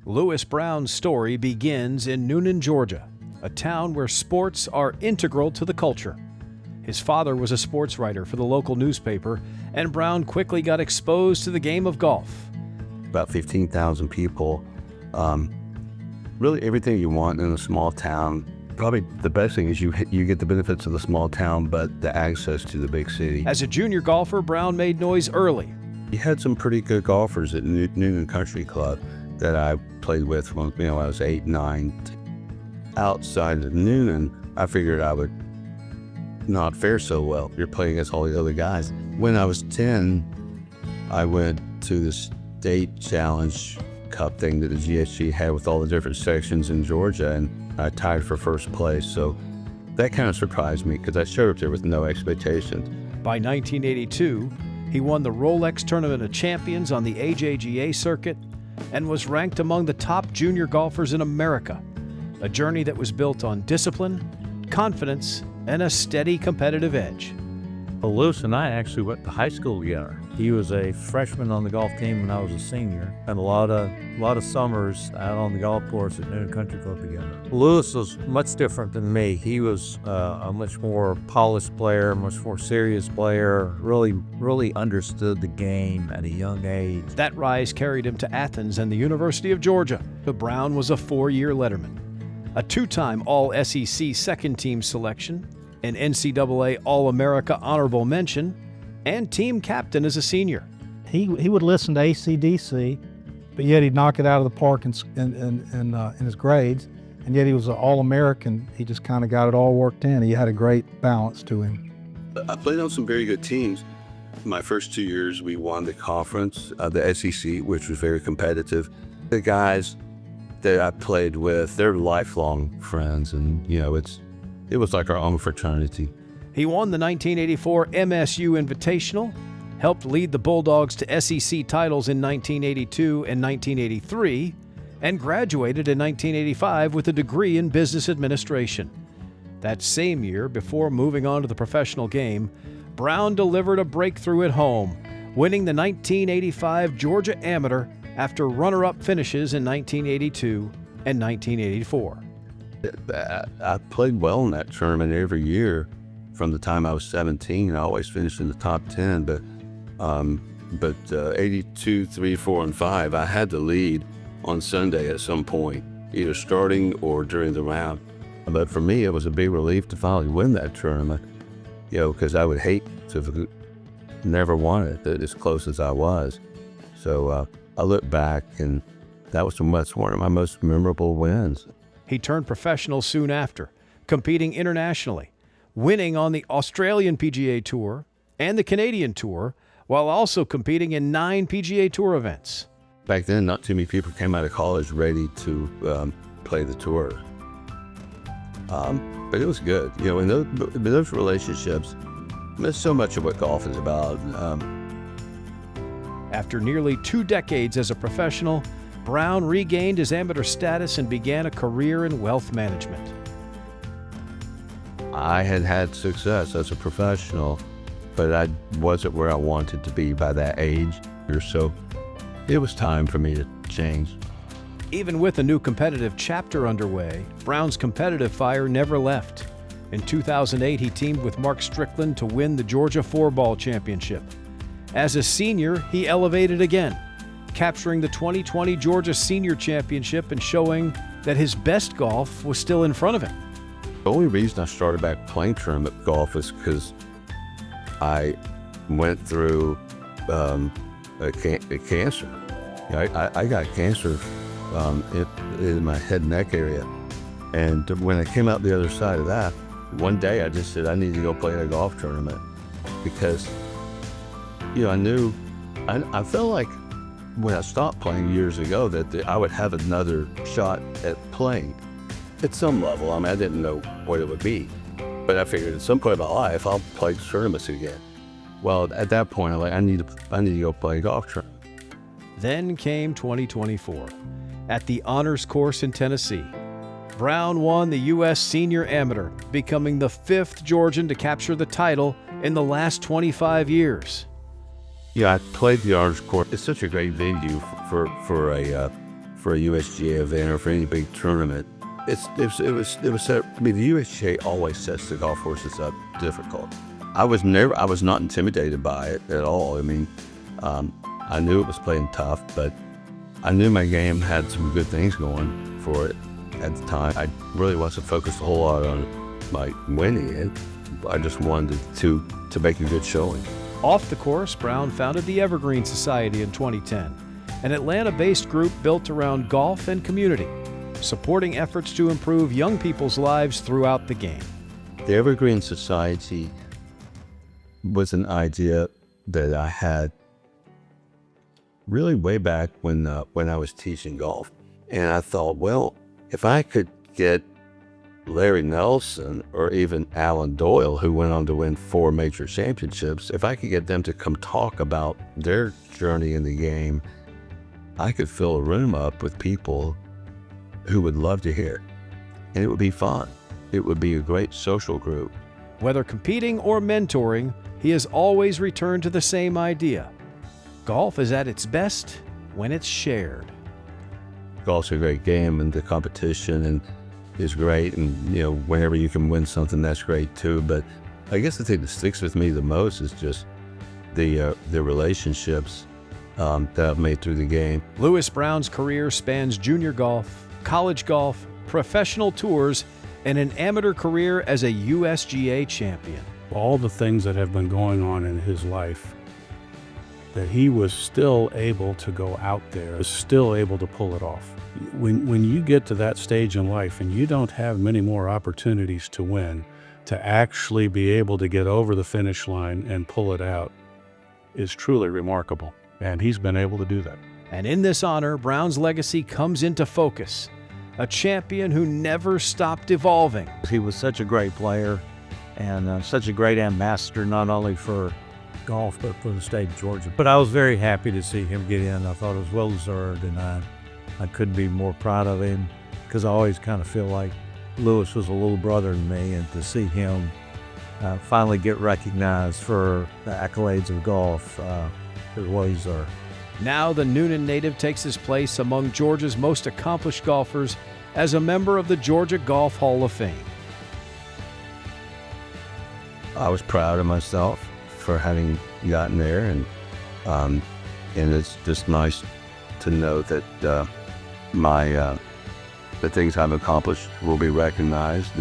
Lewis Brown's story begins in Newnan, Georgia, a town where sports are integral to the culture. His father was a sports writer for the local newspaper, and Brown quickly got exposed to the game of golf. About 15,000 people. Really everything you want in a small town. Probably the best thing is you get the benefits of the small town, but the access to the big city. As a junior golfer, Brown made noise early. You had some pretty good golfers at Newnan Country Club that I played with when I was 8, 9. Outside of Newnan, I figured I would not fare so well. You're playing against all the other guys. When I was 10, I went to the state challenge cup thing that the GGHOF had with all the different sections in Georgia, and I tied for first place. So that kind of surprised me because I showed up there with no expectations. By 1982, he won the Rolex Tournament of Champions on the AJGA circuit and was ranked among the top junior golfers in America, a journey that was built on discipline, confidence, and a steady competitive edge. Well, Lewis and I actually went to high school together. He was a freshman on the golf team when I was a senior, and a lot of summers out on the golf course at Newnan Country Club together. Lewis was much different than me. He was a much more polished player, much more serious player, really understood the game at a young age. That rise carried him to Athens and the University of Georgia. Brown was a 4-year letterman, a 2-time All-SEC second-team selection, an NCAA All-America honorable mention, and team captain as a senior. He would listen to AC/DC, but yet he'd knock it out of the park in his grades, and yet he was an All-American. He just kind of got it all worked in. He had a great balance to him. I played on some very good teams. My first 2 years, we won the conference, the SEC, which was very competitive. The guys that I played with, they're lifelong friends, and it was like our own fraternity. He won the 1984 MSU Invitational, helped lead the Bulldogs to SEC titles in 1982 and 1983, and graduated in 1985 with a degree in business administration. That same year, before moving on to the professional game, Brown delivered a breakthrough at home, winning the 1985 Georgia Amateur after runner-up finishes in 1982 and 1984. I played well in that tournament every year. From the time I was 17, I always finished in the top 10, but 82, 3, 4, and 5, I had to lead on Sunday at some point, either starting or during the round. But for me, it was a big relief to finally win that tournament, because I would hate to have never won it as close as I was. So I look back, and that was one of my most memorable wins. He turned professional soon after, competing internationally, winning on the Australian PGA Tour and the Canadian Tour, while also competing in 9 PGA Tour events. Back then, not too many people came out of college ready to play the tour. But it was good. In those relationships, that's so much of what golf is about. After nearly 2 decades as a professional, Brown regained his amateur status and began a career in wealth management. I had had success as a professional, but I wasn't where I wanted to be by that age, so it was time for me to change. Even with a new competitive chapter underway, Brown's competitive fire never left. In 2008, he teamed with Mark Strickland to win the Georgia 4-Ball Championship. As a senior, he elevated again, capturing the 2020 Georgia Senior Championship and showing that his best golf was still in front of him. The only reason I started back playing tournament golf was because I went through a cancer. I got cancer in my head and neck area. And when I came out the other side of that, one day I just said, I need to go play in a golf tournament. Because, I felt like when I stopped playing years ago that I would have another shot at playing. At some level, I didn't know what it would be, but I figured at some point in my life, I'll play tournaments again. Well, at that point, I need to go play a golf tournament. Then came 2024. At the Honors Course in Tennessee, Brown won the U.S. Senior Amateur, becoming the 5th Georgian to capture the title in the last 25 years. I played the Honors Course. It's such a great venue for for a USGA event or for any big tournament. I mean, the USGA always sets the golf courses up difficult. I was not intimidated by it at all. I mean, I knew it was playing tough, but I knew my game had some good things going for it at the time. I really wasn't focused a whole lot on like winning it. I just wanted to make a good showing. Off the course, Brown founded the Evergreen Society in 2010, an Atlanta-based group built around golf and community, supporting efforts to improve young people's lives throughout the game. The Evergreen Society was an idea that I had really way back when I was teaching golf. And I thought, well, if I could get Larry Nelson or even Alan Doyle, who went on to win 4 major championships, if I could get them to come talk about their journey in the game, I could fill a room up with people who would love to hear. And it would be fun. It would be a great social group. Whether competing or mentoring, he has always returned to the same idea. Golf is at its best when it's shared. Golf's a great game, and the competition and is great, and whenever you can win something, that's great too. But I guess the thing that sticks with me the most is just the relationships that I've made through the game. Lewis Brown's career spans junior golf, college golf, professional tours, and an amateur career as a USGA champion. All the things that have been going on in his life, that he was still able to go out there, is still able to pull it off. When you get to that stage in life and you don't have many more opportunities to win, to actually be able to get over the finish line and pull it out is truly remarkable. And he's been able to do that. And in this honor, Brown's legacy comes into focus. A champion who never stopped evolving. He was such a great player and such a great ambassador, not only for golf, but for the state of Georgia. But I was very happy to see him get in. I thought it was well-deserved, and I couldn't be more proud of him, because I always kind of feel like Lewis was a little brother to me, and to see him finally get recognized for the accolades of golf is well deserved. Now the Noonan native takes his place among Georgia's most accomplished golfers as a member of the Georgia Golf Hall of Fame. I was proud of myself for having gotten there, and it's just nice to know that the things I've accomplished will be recognized.